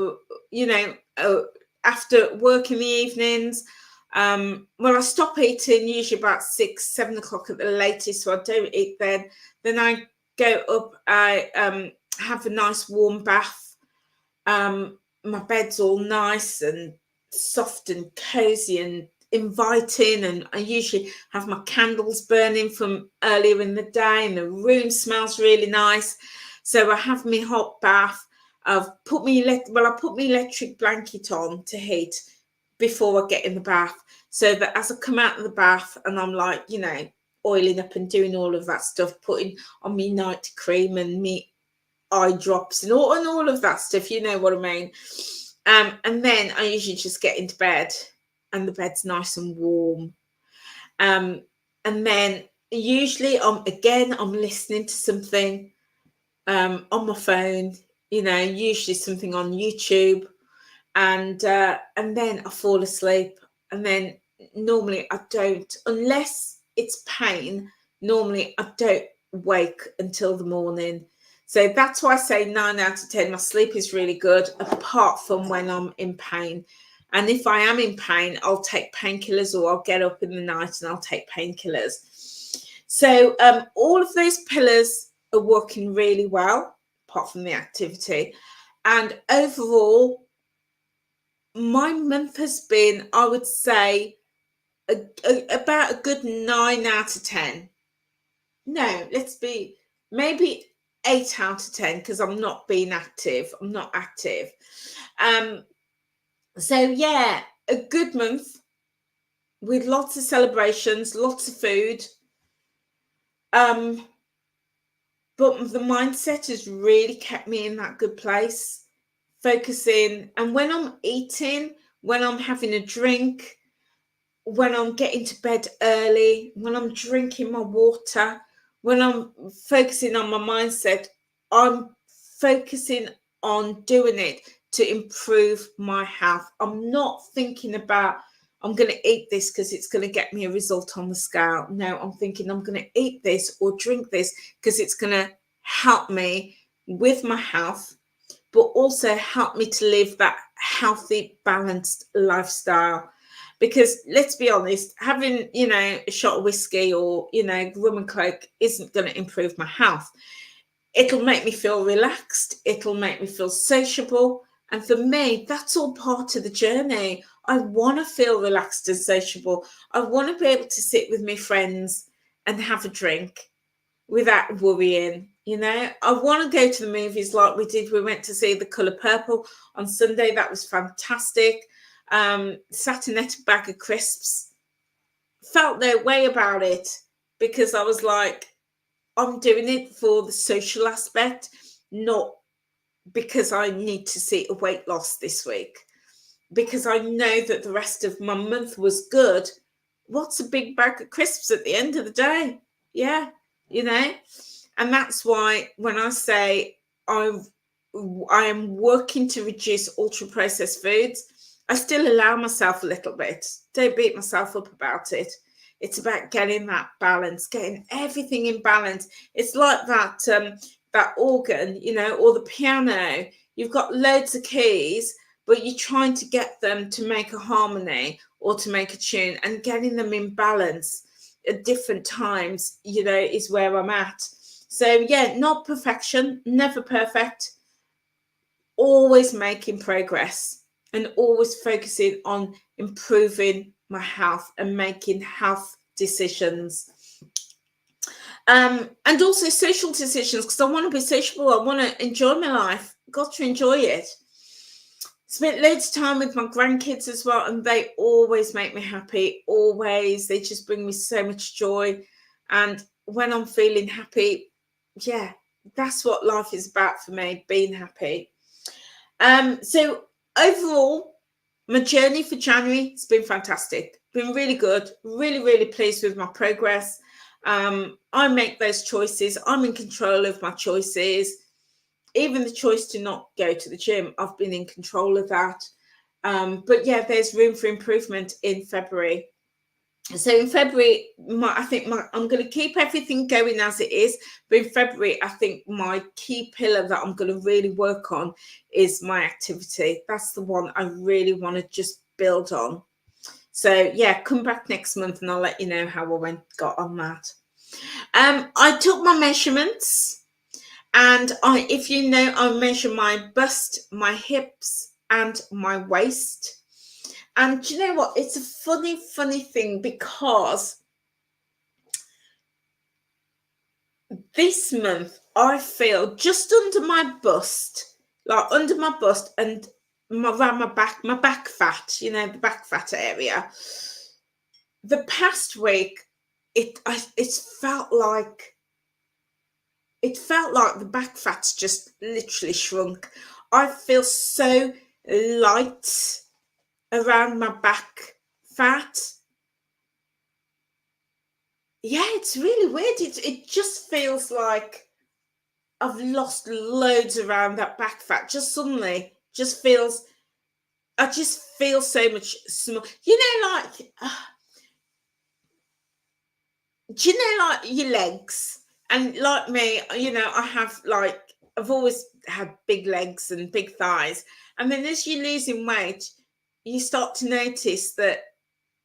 after work in the evenings, I stop eating usually about 6-7 o'clock at the latest, so I don't eat then. Then I go up, I have a nice warm bath. My bed's all nice and soft and cozy and inviting, and I usually have my candles burning from earlier in the day, and the room smells really nice. So I have my hot bath. I put my electric blanket on to heat before I get in the bath, so that as I come out of the bath and I'm like, oiling up and doing all of that stuff, putting on me night cream and me eye drops and all of that stuff, you know what I mean. And then I usually just get into bed, and the bed's nice and warm. And then usually I'm listening to something on my phone, usually something on YouTube, and then I fall asleep. And then normally I don't, unless it's pain, normally I don't wake until the morning. So that's why I say 9 out of 10, my sleep is really good, apart from when I'm in pain. And if I am in pain, I'll take painkillers, or I'll get up in the night and I'll take painkillers. So all of those pillars are working really well, apart from the activity. And overall, my month has been, I would say, about a good 9 out of 10. No, maybe 8 out of 10, because I'm not being active. I'm not active. So yeah, a good month with lots of celebrations, lots of food. But the mindset has really kept me in that good place, focusing. And when I'm eating, when I'm having a drink, when I'm getting to bed early, when I'm drinking my water, when I'm focusing on my mindset, I'm focusing on doing it to improve my health. I'm not thinking about, I'm going to eat this because it's going to get me a result on the scale. No, I'm thinking I'm going to eat this or drink this because it's going to help me with my health, but also help me to live that healthy, balanced lifestyle. Because let's be honest, having, a shot of whiskey or, rum and coke isn't going to improve my health. It'll make me feel relaxed. It'll make me feel sociable. And for me, that's all part of the journey. I want to feel relaxed and sociable. I want to be able to sit with my friends and have a drink without worrying. I want to go to the movies like we did. We went to see The Colour Purple on Sunday. That was fantastic. Sat and ate a bag of crisps. Felt no way about it, because I was like, I'm doing it for the social aspect, not because I need to see a weight loss this week, because I know that the rest of my month was good. What's a big bag of crisps at the end of the day? Yeah, and that's why when I say I am working to reduce ultra processed foods, I still allow myself a little bit. Don't beat myself up about it. It's about getting that balance, getting everything in balance. It's like that organ, or the piano. You've got loads of keys, but you're trying to get them to make a harmony or to make a tune, and getting them in balance at different times, is where I'm at. So yeah, not perfection, never perfect, always making progress, and always focusing on improving my health and making health decisions. And also social decisions, because I want to be sociable. I want to enjoy my life. Got to enjoy it. Spent loads of time with my grandkids as well, and they always make me happy. Always. They just bring me so much joy. And when I'm feeling happy, yeah, that's what life is about for me, being happy. So overall, my journey for January has been fantastic. Been really good. Really, really pleased with my progress. I make those choices. I'm in control of my choices. Even the choice to not go to the gym, I've been in control of that. But yeah, there's room for improvement in February. So in February, I'm going to keep everything going as it is. But in February, I think my key pillar that I'm going to really work on is my activity. That's the one I really want to just build on. So yeah, come back next month and I'll let you know how I got on that. I took my measurements, and if you know, I measure my bust, my hips, and my waist. And do you know what? It's a funny thing, because this month I feel just under my bust, and around my back fat, you know, the back fat area. The past week, it felt like the back fat's just literally shrunk. I feel so light around my back fat. Yeah, it's really weird. It just feels like I've lost loads around that back fat. Just suddenly, I just feel so much small. You know, like, do you know, like your legs? And like me, you know, I've always had big legs and big thighs. And then as you're losing weight, you start to notice that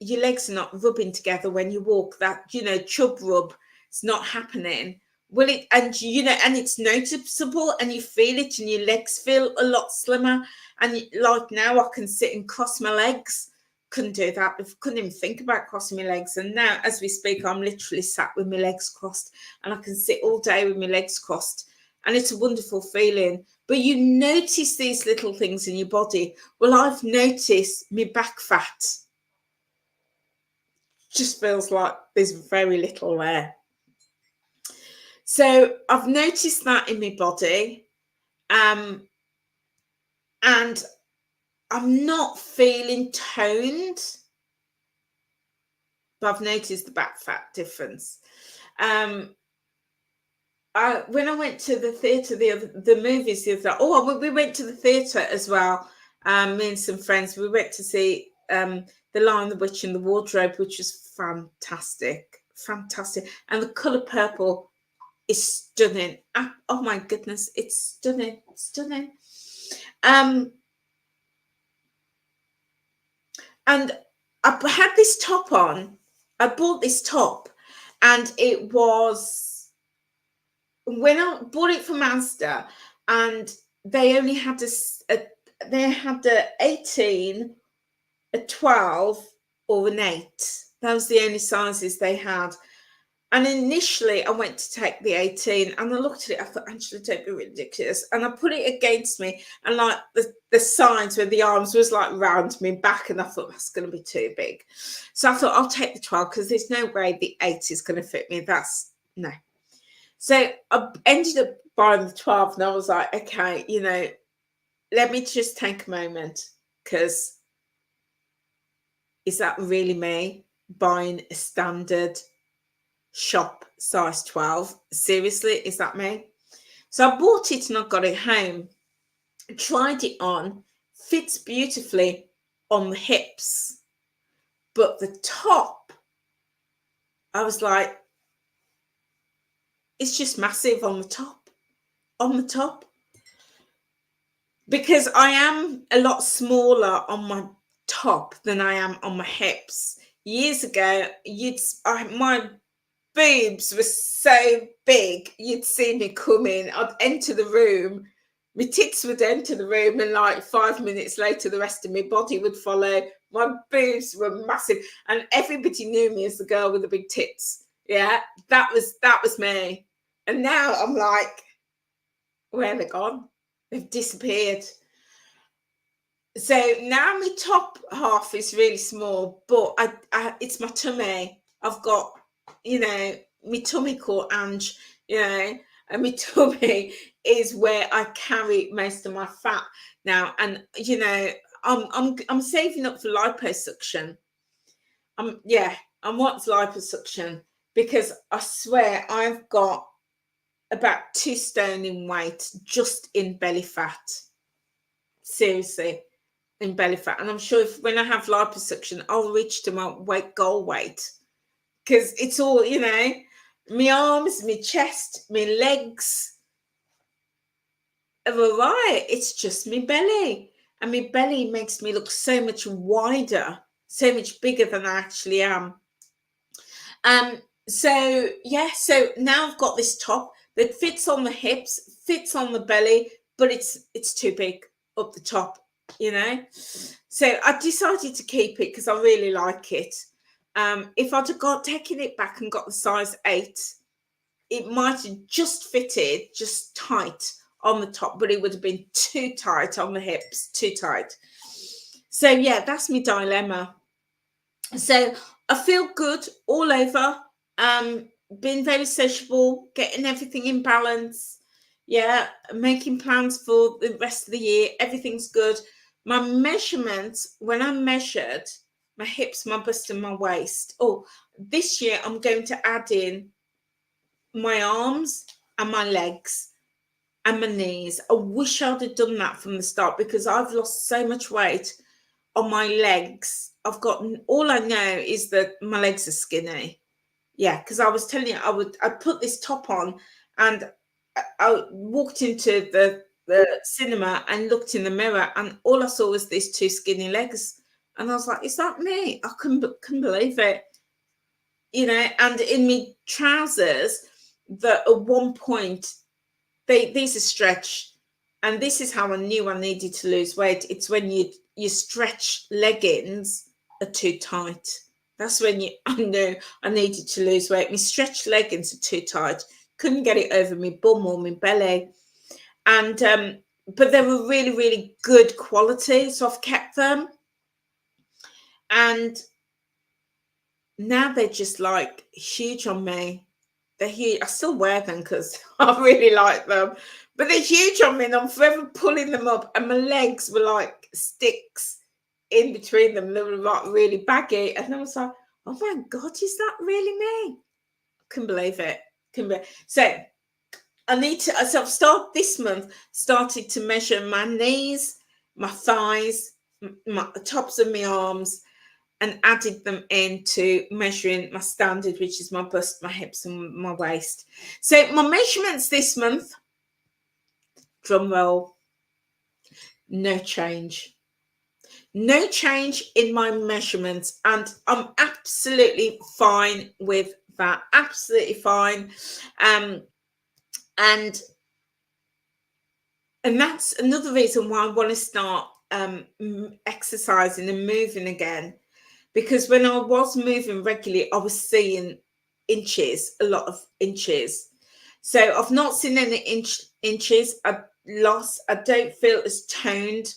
your legs are not rubbing together when you walk. That, you know, chub rub is not happening. Well, and it's noticeable, and you feel it, and your legs feel a lot slimmer. And like now, I can sit and cross my legs. Couldn't do that. I couldn't even think about crossing my legs. And now, as we speak, I'm literally sat with my legs crossed, and I can sit all day with my legs crossed. And it's a wonderful feeling. But you notice these little things in your body. Well, I've noticed my back fat just feels like there's very little there. So I've noticed that in my body, and I'm not feeling toned, but I've noticed the back fat difference. When I went to the theatre, the movies the other day, we went to the theatre as well. Me and some friends, we went to see The Lion, the Witch, and the Wardrobe, which was fantastic. And the colour purple is stunning. Oh my goodness, it's stunning. And I had this top on. I bought this top, and it was, when I bought it from Asda, and they only had they had a 18, a 12, or an 8. That was the only sizes they had. And initially I went to take the 18, and I looked at it, I thought, Angela, don't be ridiculous. And I put it against me, and like the sides where the arms was like round me back, and I thought, that's going to be too big. So I thought, I'll take the 12, because there's no way the 8 is going to fit me. No. So I ended up buying the 12, and I was like, okay, you know, let me just take a moment, because is that really me buying a standard shop size 12? Seriously, is that me? So I bought it, and I got it home, tried it on, fits beautifully on the hips, but the top, I was like, it's just massive on the top, because I am a lot smaller on my top than I am on my hips. Years ago, my boobs were so big, you'd see me come in, I'd enter the room, my tits would enter the room, and like 5 minutes later, the rest of my body would follow. My boobs were massive, and everybody knew me as the girl with the big tits. Yeah, that was me. And now I'm like, where are they gone? They've disappeared. So now my top half is really small, but it's my tummy. I've got, you know, my tummy called Ange, you know, and my tummy is where I carry most of my fat now. And you know, I'm saving up for liposuction. I want liposuction, because I swear I've got about 2 stone in weight just in belly fat. Seriously. in belly fat. And I'm sure when I have liposuction, I'll reach to my goal weight, because it's all, you know, my arms, my chest, my legs are all right. It's just my belly. And my belly makes me look so much wider, so much bigger than I actually am. So yeah, so now I've got this top that fits on the hips, fits on the belly, but it's too big up the top, you know. So I decided to keep it because I really like it. If I'd have taken it back and got the size 8, it might have just fitted just tight on the top, but it would have been too tight on the hips, too tight. So yeah, that's my dilemma. So I feel good all over. Being very sociable, getting everything in balance. Yeah, making plans for the rest of the year. Everything's good. My measurements, when I measured my hips, my bust, and my waist. Oh, this year I'm going to add in my arms and my legs and my knees. I wish I'd have done that from the start, because I've lost so much weight on my legs. I've got, all I know is that my legs are skinny. Yeah, because I was telling you, I'd put this top on, and I walked into the cinema and looked in the mirror, and all I saw was these 2 skinny legs, and I was like, is that me? I couldn't believe it, you know. And in me trousers, that at one point, these are stretched, and this is how I knew I needed to lose weight. It's when your stretch leggings are too tight. That's when I knew I needed to lose weight. My stretch leggings are too tight. Couldn't get it over my bum or my belly. And but they were really, really good quality, so I've kept them. And now they're just like huge on me. They're huge. I still wear them because I really like them, but they're huge on me, and I'm forever pulling them up. And my legs were like sticks in between them. They were like really baggy, and I was like, "Oh my god, is that really me?" I couldn't believe it. So I need to. So I've started this month. Started to measure my knees, my thighs, my tops of my arms, and added them into measuring my standard, which is my bust, my hips, and my waist. So my measurements this month, drum roll, no change. No change in my measurements, and I'm absolutely fine with that. Absolutely fine. And that's another reason why I want to start exercising and moving again. Because when I was moving regularly, I was seeing inches, a lot of inches. So I've not seen any inches loss. I don't feel as toned.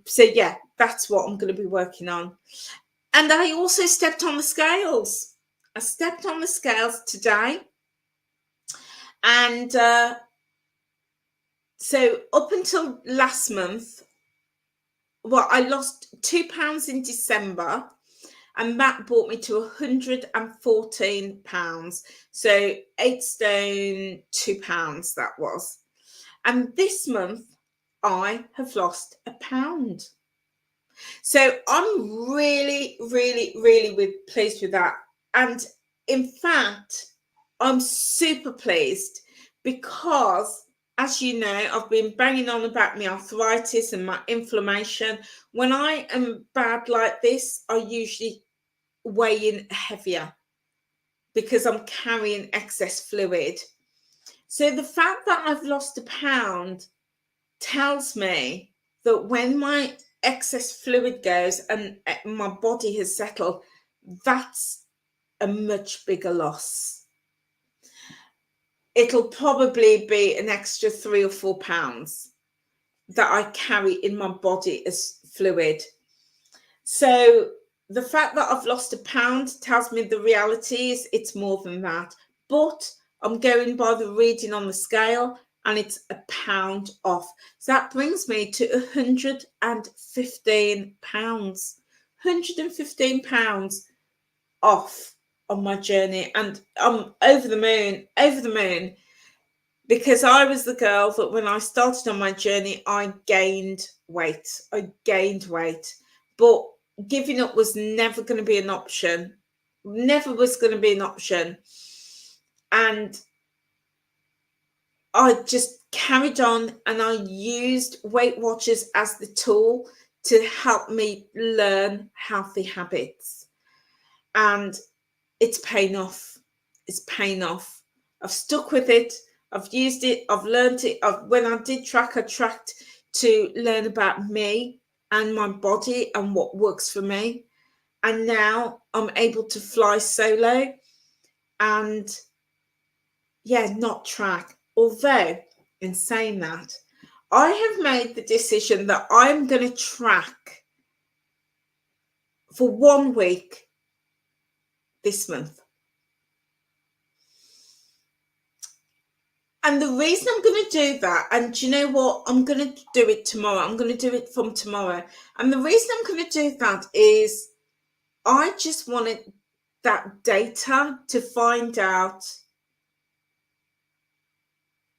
So yeah, that's what I'm going to be working on. And I also stepped on the scales. I stepped on the scales today. And so up until last month, well, I lost 2 pounds in December. And that brought me to 114 pounds. So 8 stone, 2 pounds that was. And this month, I have lost a pound. So I'm really, really, really pleased with that. And in fact, I'm super pleased because, as you know, I've been banging on about my arthritis and my inflammation. When I am bad like this, I usually weighing heavier because I'm carrying excess fluid. So the fact that I've lost a pound tells me that when my excess fluid goes and my body has settled, that's a much bigger loss. It'll probably be an extra 3 or 4 pounds that I carry in my body as fluid. So the fact that I've lost a pound tells me the reality is it's more than that. But I'm going by the reading on the scale, and it's a pound off. So that brings me to 115 pounds. 115 pounds off on my journey, and I'm over the moon, because I was the girl that when I started on my journey, I gained weight. But giving up was never going to be an option. Never was going to be an option. And I just carried on, and I used Weight Watchers as the tool to help me learn healthy habits. And it's paying off. It's paying off. I've stuck with it. I've used it. I've learned it. When I did track, I tracked to learn about me and my body and what works for me. And now I'm able to fly solo and, yeah, not track. Although, in saying that, I have made the decision that I'm going to track for 1 week this month. And the reason I'm going to do that, and do you know what? I'm going to do it tomorrow. I'm going to do it from tomorrow. And the reason I'm going to do that is I just wanted that data to find out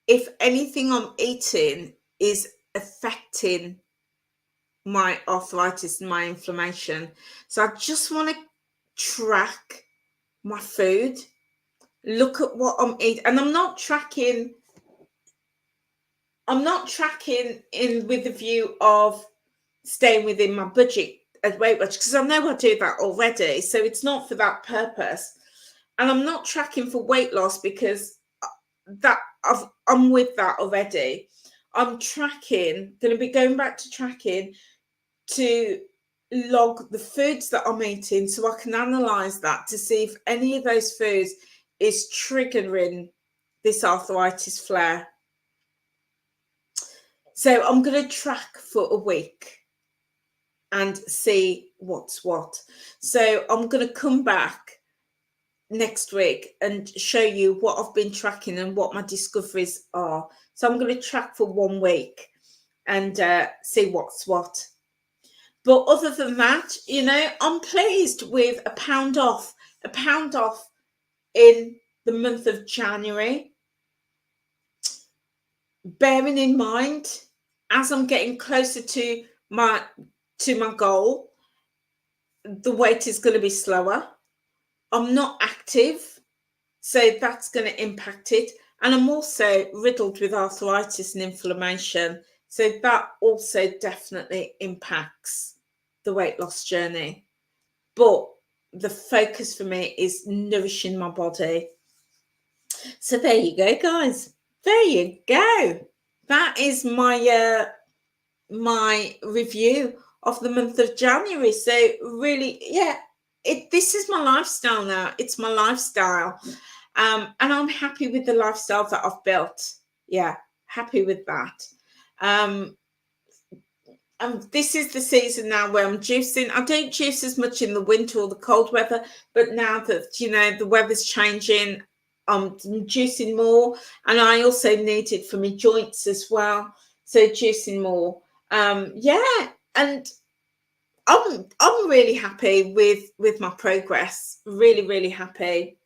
if anything I'm eating is affecting my arthritis and my inflammation. So I just want to track my food, look at what I'm eating, and I'm not tracking in with the view of staying within my budget as Weight Watchers, because I know I do that already, so it's not for that purpose. And I'm not tracking for weight loss because I'm with that already. I'm going to be going back to tracking to log the foods that I'm eating, so I can analyze that to see if any of those foods is triggering this arthritis flare. So I'm going to track for a week and see what's what. So I'm going to come back next week and show you what I've been tracking and what my discoveries are. So I'm going to track for 1 week and see what's what. But other than that, you know, I'm pleased with a pound off in the month of January. Bearing in mind, as I'm getting closer to my goal, the weight is going to be slower. I'm not active, so that's going to impact it. And I'm also riddled with arthritis and inflammation, so that also definitely impacts the weight loss journey. But the focus for me is nourishing my body. So there you go, guys. There you go. That is my my review of the month of January. So really, yeah, this is my lifestyle now. It's my lifestyle. And I'm happy with the lifestyle that I've built. Yeah, happy with that. And this is the season now where I'm juicing. I don't juice as much in the winter or the cold weather, but now that, you know, the weather's changing, I'm juicing more. And I also need it for my joints as well. So juicing more. Yeah, and I'm really happy with my progress. Really, really happy.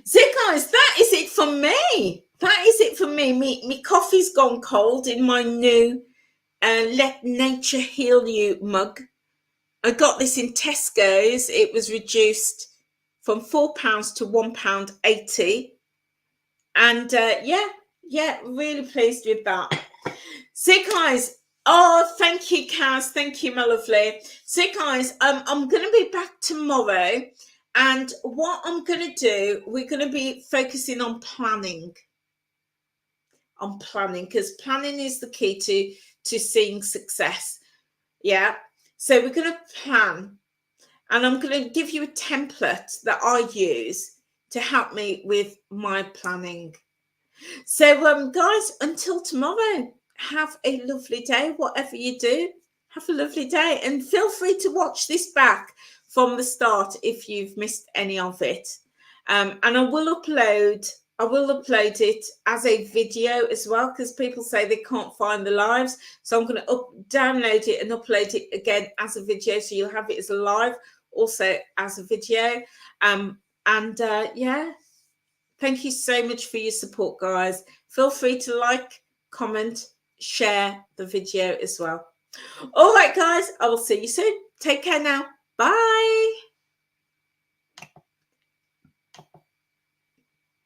So guys, that is it for me. That is it for me. Me coffee's gone cold in my new Let Nature Heal You mug. I got this in Tesco's. It was reduced from £4 to £1.80. And yeah, really pleased with that. So guys, oh, thank you, Kaz. Thank you, my lovely. So guys, I'm going to be back tomorrow. And what I'm going to do, we're going to be focusing on planning. Because planning is the key to seeing success. Yeah. So we're going to plan. And I'm going to give you a template that I use to help me with my planning. So, guys, until tomorrow, have a lovely day. Whatever you do, have a lovely day. And feel free to watch this back from the start if you've missed any of it. And I will upload it as a video as well, because people say they can't find the lives. So I'm going to download it and upload it again as a video. So you'll have it as a live, also as a video. Yeah. Thank you so much for your support, guys. Feel free to like, comment, share the video as well. All right, guys, I will see you soon. Take care now. Bye.